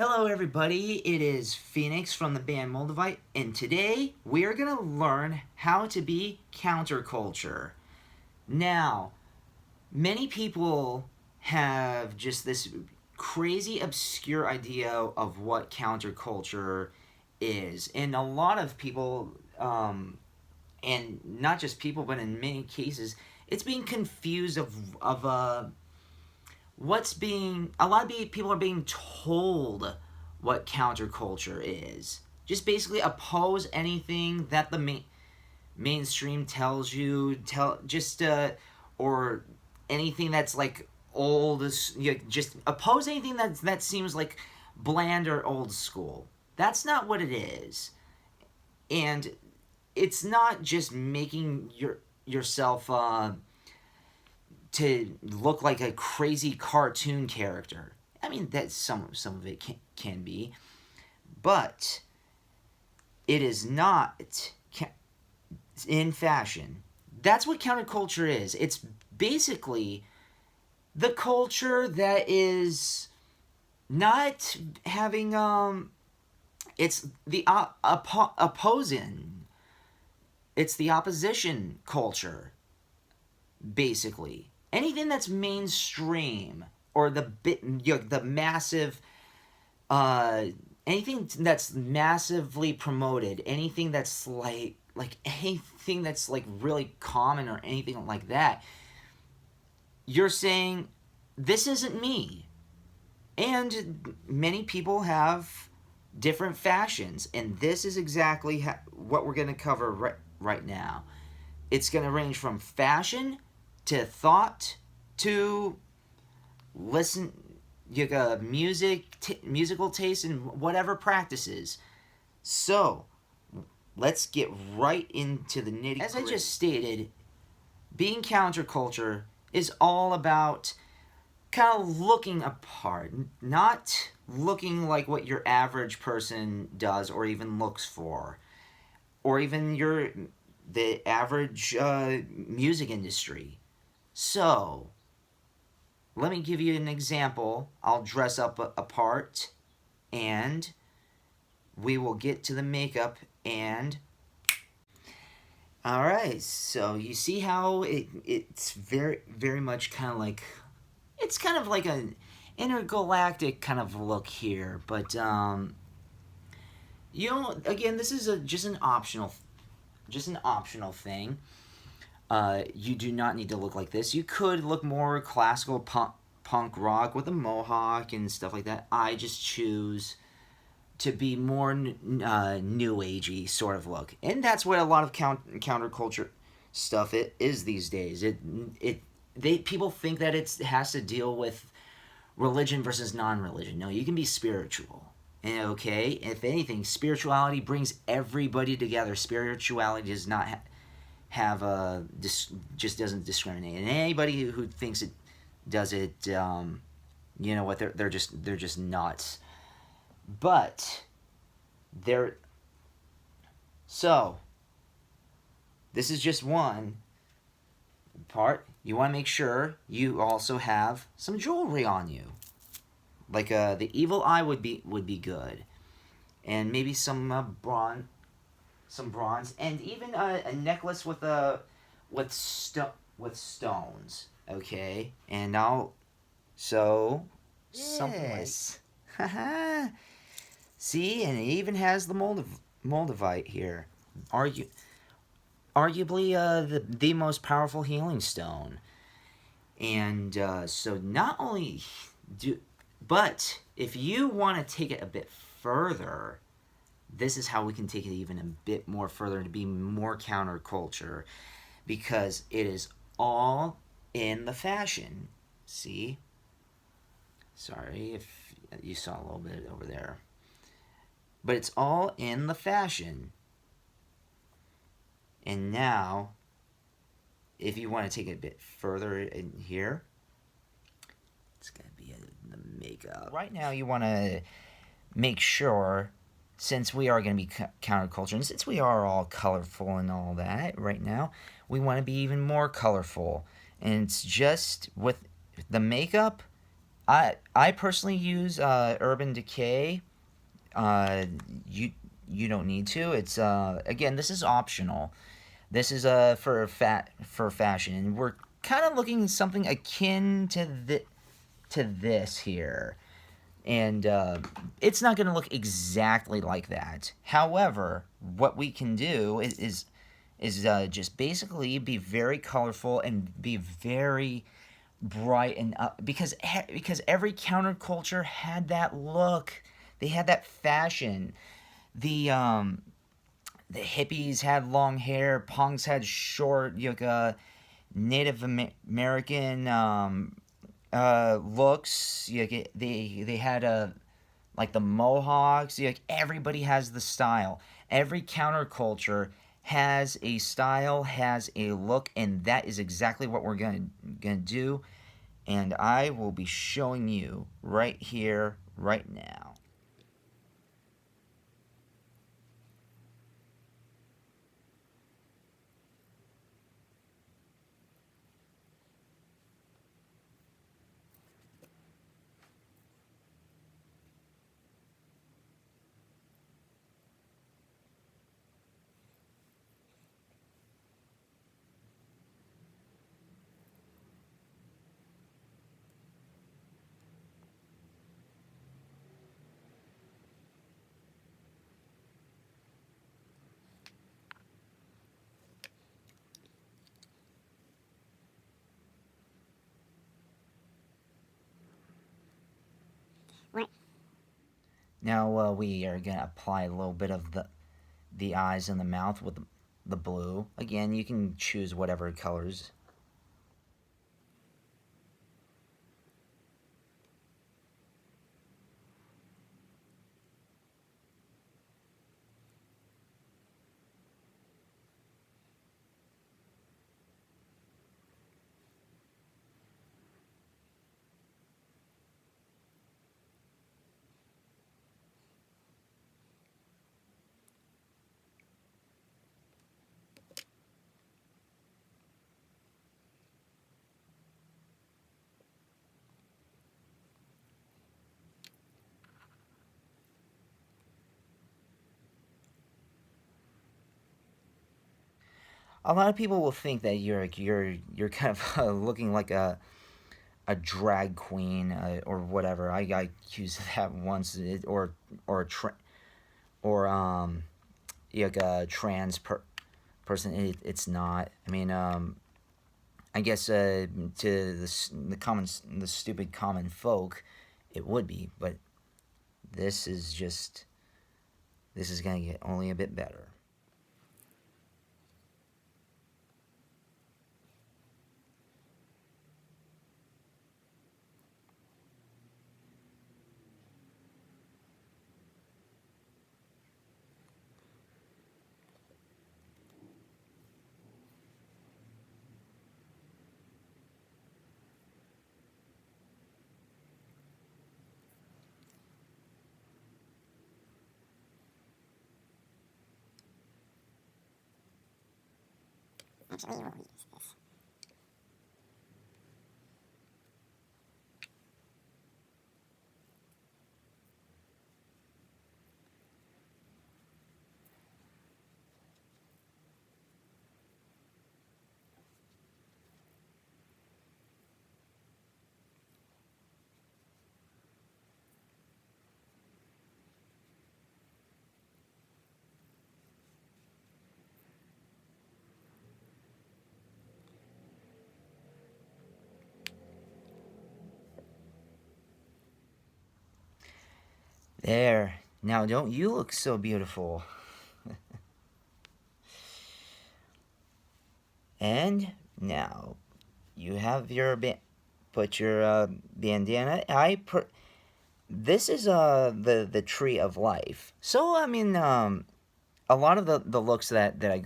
Hello everybody, it is Phoenix from the band Moldavite, and today we are going to learn how to be counterculture. Now, many people have just this crazy obscure idea of what counterculture is, and a lot of people, and not just people, but in many cases, it's being confused of a lot of people are being told what counterculture is. Just basically oppose anything that the mainstream tells you, or anything that's like old. Just oppose anything that seems like bland or old school. That's not what it is, and it's not just making yourself to look like a crazy cartoon character. I mean, that some of it can be, but it is not in fashion. That's what counterculture is. It's basically the culture that is not having it's the opposing. It's the opposition culture, basically. Anything that's mainstream or the massive anything that's massively promoted, anything that's like anything that's like really common or anything like that, you're saying this isn't me. And many people have different fashions, and this is exactly what we're going to cover right now. It's going to range from fashion to thought to listen, musical taste, and whatever practices. So let's get right into the nitty-gritty. As I just stated, being counterculture is all about kind of looking apart, not looking like what your average person does or even looks for, or even the average music industry. So, let me give you an example. I'll dress up a part, and we will get to the makeup. And alright, so you see how it's very much kind of like, it's kind of like an intergalactic kind of look here. But, again, this is just an optional thing. You do not need to look like this. You could look more classical punk rock with a mohawk and stuff like that. I just choose to be more new agey sort of look, and that's what a lot of counterculture stuff is these days. People think that it has to deal with religion versus non-religion. No, you can be spiritual. And okay, if anything, spirituality brings everybody together. Spirituality does not have a just doesn't discriminate, and anybody who thinks it does it, you know what, they're just nuts. But so this is just one part. You want to make sure you also have some jewelry on you, like the evil eye would be good, and maybe some bronze, and even a necklace with stones. Okay, and now, so something like, haha. See, and it even has the Moldavite here. Arguably the most powerful healing stone. And so not only but if you want to take it a bit further, this is how we can take it even a bit more further to be more counterculture, because it is all in the fashion. See? Sorry if you saw a little bit over there. But it's all in the fashion. And now, if you want to take it a bit further in here, it's going to be the makeup. Right now, you want to make sure, since we are going to be counterculture, and since we are all colorful and all that right now, we want to be even more colorful. And it's just with the makeup, I personally use Urban Decay. Uh, you you don't need to. It's again, this is optional. This is for fashion, and we're kind of looking at something akin to this here, and it's not going to look exactly like that. However, what we can do is just basically be very colorful and be very bright and up, because every counterculture had that look. They had that fashion. The the hippies had long hair. Punks had short, Native American looks. They had a like the Mohawks. Everybody has the style. Every counterculture has a style, has a look, and that is exactly what we're gonna do. And I will be showing you right here, right now. What? Now we are gonna apply a little bit of the eyes and the mouth with the blue. Again, you can choose whatever colors. A lot of people will think that you're kind of looking like a drag queen or whatever. I used that once, or a or like a person. It's not. I mean, I guess to the stupid common folk, it would be, but this is just this is gonna get only a bit better. Actually, we'll use this. There. Now, don't you look so beautiful? And now you have your put your bandana. This is the tree of life. So I mean, a lot of the looks that I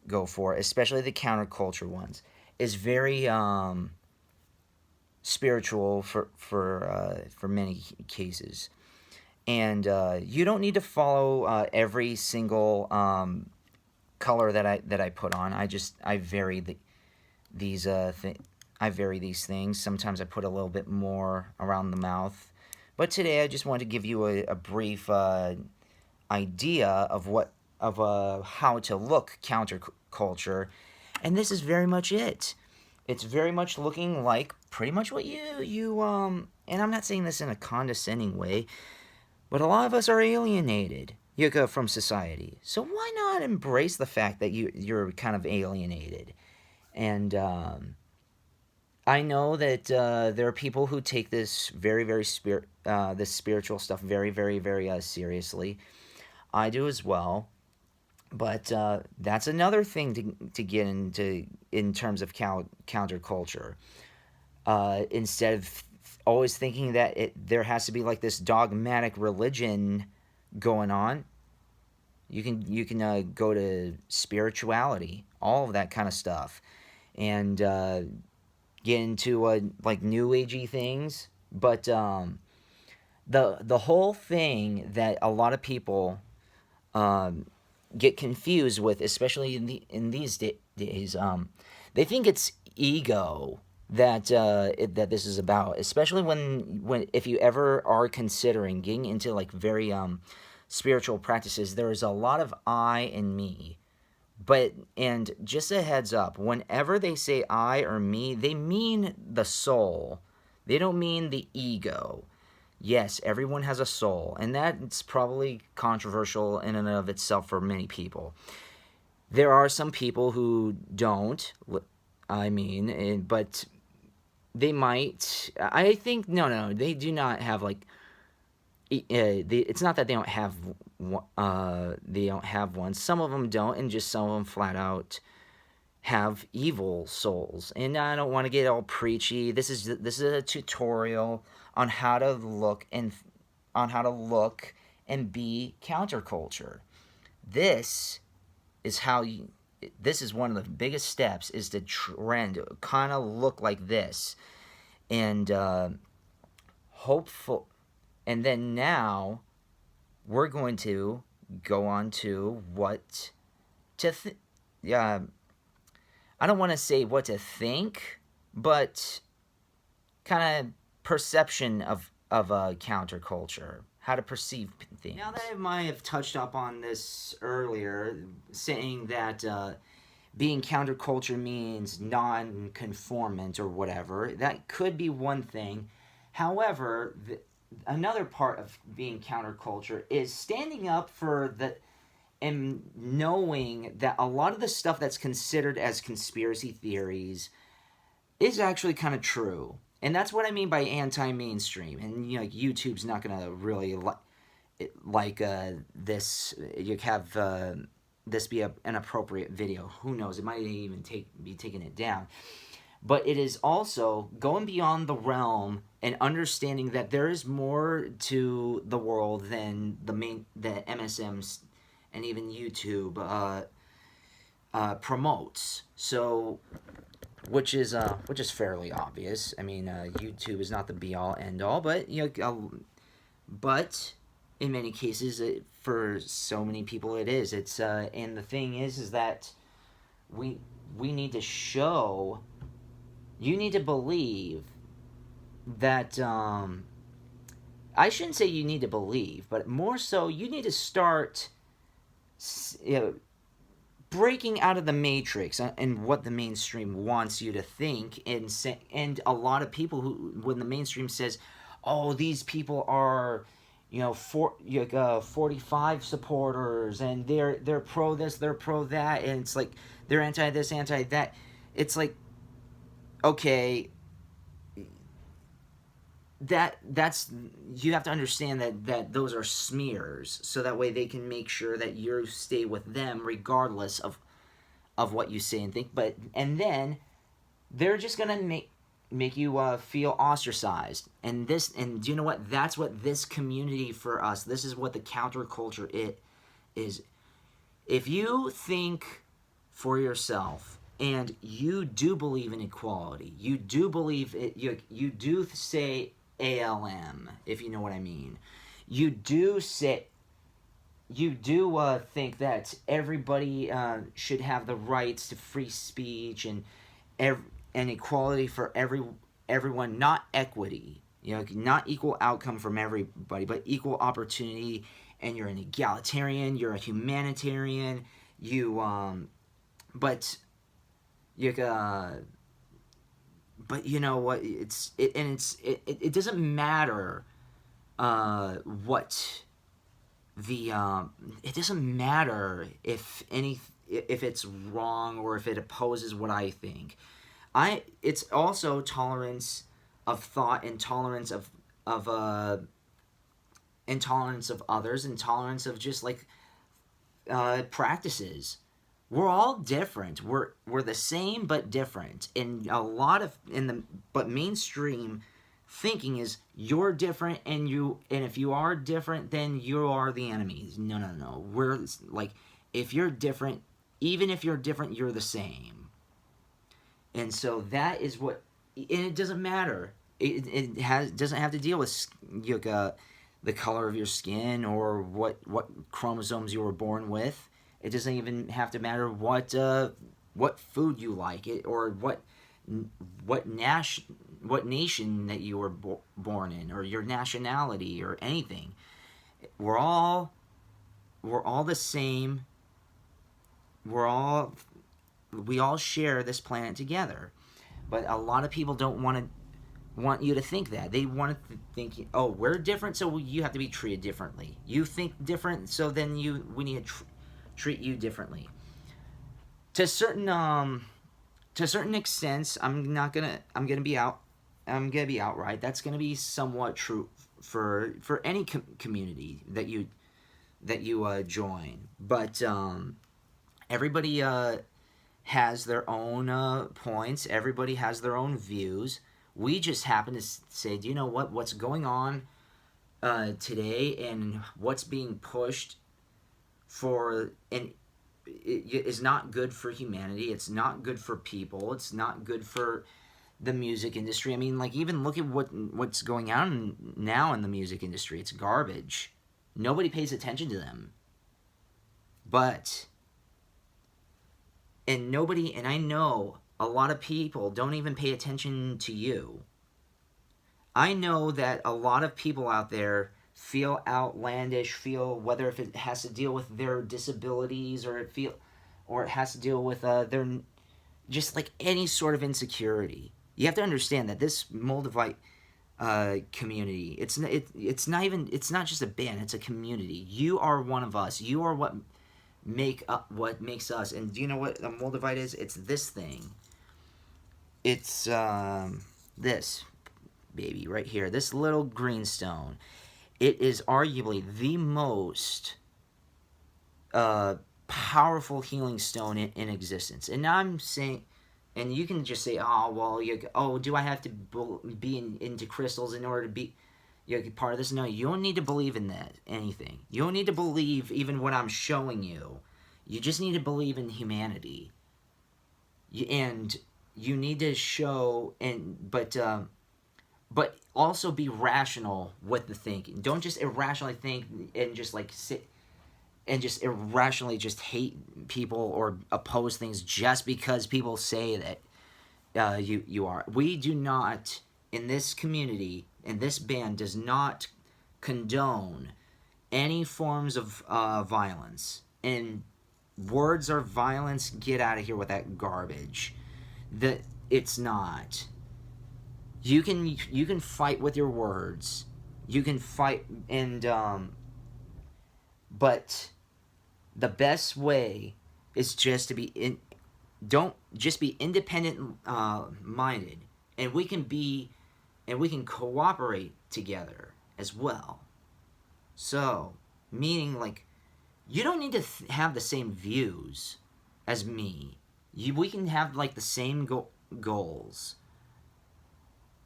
go for, especially the counterculture ones, is very spiritual for many cases. And you don't need to follow every single color that I put on. I vary these I vary these things. Sometimes I put a little bit more around the mouth. But today I just wanted to give you a brief idea of how to look counterculture, and this is very much it. It's very much looking like pretty much what and I'm not saying this in a condescending way, but a lot of us are alienated from society. So why not embrace the fact that you're kind of alienated? And I know that there are people who take this this spiritual stuff very, very, very seriously. I do as well. But that's another thing to get into in terms of counterculture. Instead of always thinking that there has to be like this dogmatic religion going on, you can go to spirituality, all of that kind of stuff, and get into like new agey things. But the whole thing that a lot of people um, get confused with, especially in these days. They think it's ego that this is about, especially when if you ever are considering getting into like very spiritual practices. There is a lot of I and me. But, and just a heads up, whenever they say I or me, they mean the soul. They don't mean the ego. Yes, everyone has a soul, and that's probably controversial in and of itself for many people. There are some people who don't, but they might. I think, no, they do not have like. It's not that they don't have one. Some of them don't, and just some of them flat out have evil souls. And I don't want to get all preachy. This is a tutorial on how to look and be counterculture. This is how you. This is one of the biggest steps, is to trend, kind of look like this, and hopeful. And then now we're going to go on to what to I don't want to say what to think, but kind of perception of counterculture, how to perceive things. Now that I might have touched up on this earlier, saying that being counterculture means non-conformant or whatever, that could be one thing. However, another part of being counterculture is standing up for and knowing that a lot of the stuff that's considered as conspiracy theories is actually kind of true. And that's what I mean by anti-mainstream. And YouTube's not going to really like this. You have this be an appropriate video. Who knows? It might even be taking it down. But it is also going beyond the realm and understanding that there is more to the world than the MSMs and even YouTube promotes. So, which is fairly obvious. I mean, YouTube is not the be all end all, but but in many cases, for so many people, it is. It's and the thing is that we need to show. You need to believe that. I shouldn't say you need to believe, but more so, you need to start breaking out of the matrix and what the mainstream wants you to think, and a lot of people who, when the mainstream says, "Oh, these people are, 45 supporters, and they're pro this, they're pro that," and it's like they're anti this, anti that. It's like, okay, that's you have to understand that those are smears, so that way they can make sure that you stay with them regardless of what you say and think. And then they're just gonna make you feel ostracized. And do you know what? That's what this community for us. This is what the counterculture is. If you think for yourself, and you do believe in equality, you do believe it, you do say ALM, if you know what I mean. You do think that everybody should have the rights to free speech, and and equality for everyone, not equity. Not equal outcome from everybody, but equal opportunity. And you're an egalitarian. You're a humanitarian. But you but you know what? It doesn't matter what the it doesn't matter if it's wrong or if it opposes what I think. It's also tolerance of thought, and tolerance of intolerance of others, and tolerance of just like practices. We're all different. We're the same but different. And a lot of in the but mainstream thinking is you're different, and if you are different, then you are the enemies. No, no, no. We're like, if you're different, even if you're different, you're the same. And so that is what, and it doesn't matter. It doesn't have to deal with the color of your skin or what chromosomes you were born with. It doesn't even have to matter what food you like, or what nation that you were born in, or your nationality, or anything. We're all the same. We all share this planet together. But a lot of people don't want you to think that. They want to think, oh, we're different, so you have to be treated differently. You think different, so then we need to treat you differently. To certain extents, I'm gonna be out. I'm gonna be outright. That's gonna be somewhat true for any community that you join. But everybody has their own points. Everybody has their own views. We just happen to say, do you know what's going on today, and what's being pushed for, and it is not good for humanity. It's not good for people. It's not good for the music industry. I mean, like, even look at what's going on now in the music industry. It's garbage. Nobody pays attention to them. But and I know a lot of people don't even pay attention to you. I know that a lot of people out there feel outlandish, feel, whether if it has to deal with their disabilities, or it has to deal with their, just like any sort of insecurity. You have to understand that this Moldavite community, it's not just a band, it's a community. You are one of us. You are what makes us. And do you know what a Moldavite is? It's this thing. It's this baby right here, this little greenstone. It is arguably the most powerful healing stone in existence. And now I'm saying, and you can just say, oh, well, do I have to be into crystals in order to be part of this? No, you don't need to believe in anything. You don't need to believe even what I'm showing you. You just need to believe in humanity. And you need to show, but also be rational with the thinking. Don't just irrationally think and just like sit and just irrationally just hate people or oppose things just because people say that you are. We do not, in this community, and this band does not condone any forms of violence. And words are violence. Get out of here with that garbage. It's not. You can fight with your words. You can fight, and but the best way is just to be don't just be independent minded, and we can cooperate together as well. So, meaning, like, you don't need to have the same views as me. We can have like the same goals.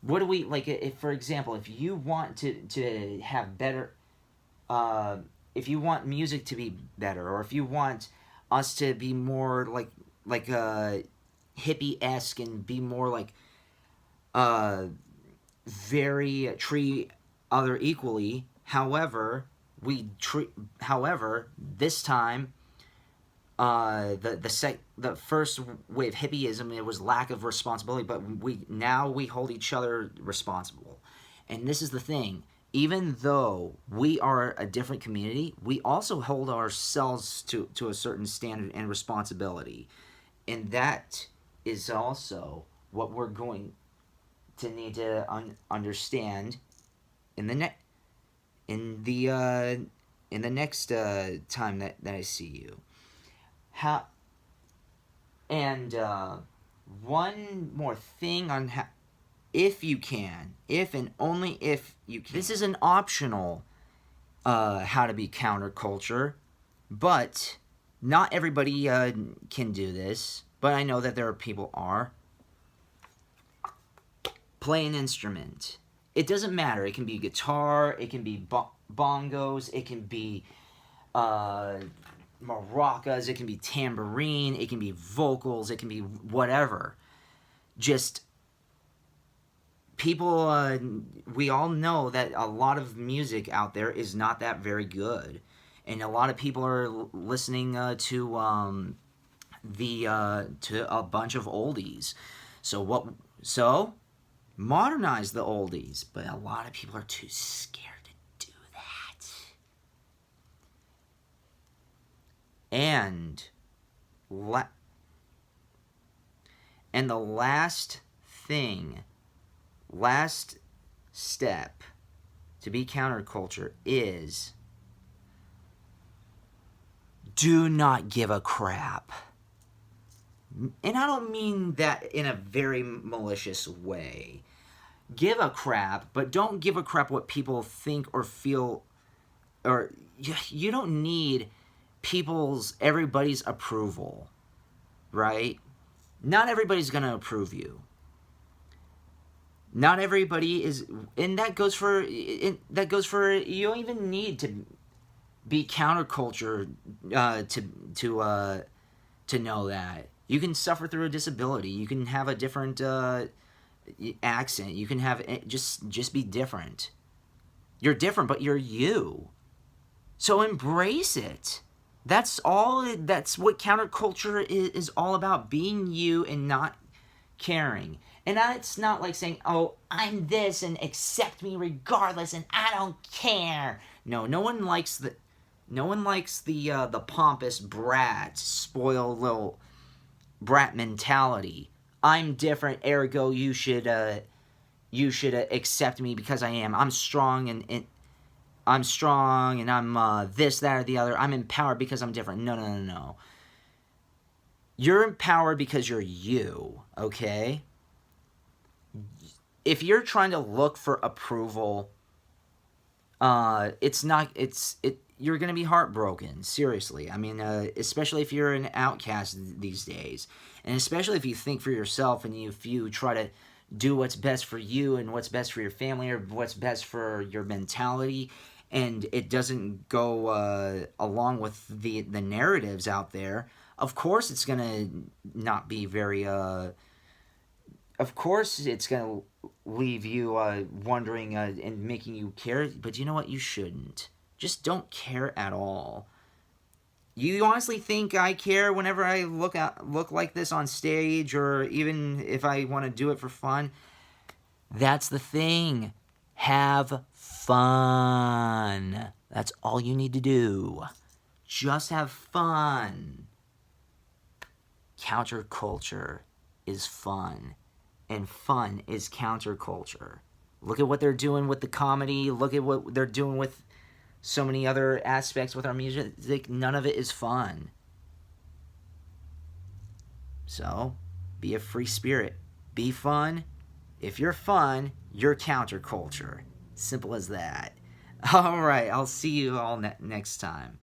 What do we like? If, for example, if you want to have better, if you want music to be better, or if you want us to be more like hippie-esque, and be more like very treat other equally. However, this time the first wave hippieism, it was lack of responsibility, but we hold each other responsible. And this is the thing, even though we are a different community, we also hold ourselves to a certain standard and responsibility. And that is also what we're going to need to understand in the next in the next time that I see you. How and one more thing on how, if you can, if and only if you can. This is an optional how to be counterculture, but not everybody can do this. But I know that there are people are. Play an instrument. It doesn't matter. It can be guitar. It can be bongos. It can be maracas. It can be tambourine. It can be vocals. It can be whatever. Just people. We all know that a lot of music out there is not that very good, and a lot of people are listening to a bunch of oldies. So what? So modernize the oldies, but a lot of people are too scared to do that. And the last thing, last step to be counterculture is do not give a crap. And I don't mean that in a very malicious way. Give a crap, but don't give a crap what people think or feel. Or you don't need everybody's approval, right? Not everybody's gonna approve you. Not everybody is, and that goes for you don't even need to be counterculture to know that. You can suffer through a disability. You can have a different accent. You can have just be different. You're different, but you're you. So embrace it. That's all. That's what counterculture is all about: being you and not caring. And it's not like saying, "Oh, I'm this and accept me regardless, and I don't care." No, no one likes the pompous brat, spoiled little brat mentality. I'm different, ergo you should accept me because I am. I'm strong and I'm strong and I'm this, that, or the other. I'm empowered because I'm different. No, no, no, no. You're empowered because you're you, okay? If you're trying to look for approval, you're gonna be heartbroken. Seriously, I mean, especially if you're an outcast these days, and especially if you think for yourself and if you try to do what's best for you and what's best for your family or what's best for your mentality, and it doesn't go along with the narratives out there. Of course, it's gonna not be very. Of course, it's gonna leave you wondering and making you care. But you know what? You shouldn't. Just don't care at all. You honestly think I care whenever I look like this on stage, or even if I want to do it for fun? That's the thing. Have fun. That's all you need to do. Just have fun. Counterculture is fun, and fun is counterculture. Look at what they're doing with the comedy. Look at what they're doing with so many other aspects with our music. None of it is fun. So, be a free spirit. Be fun. If you're fun, you're counterculture. Simple as that. All right, I'll see you all next time.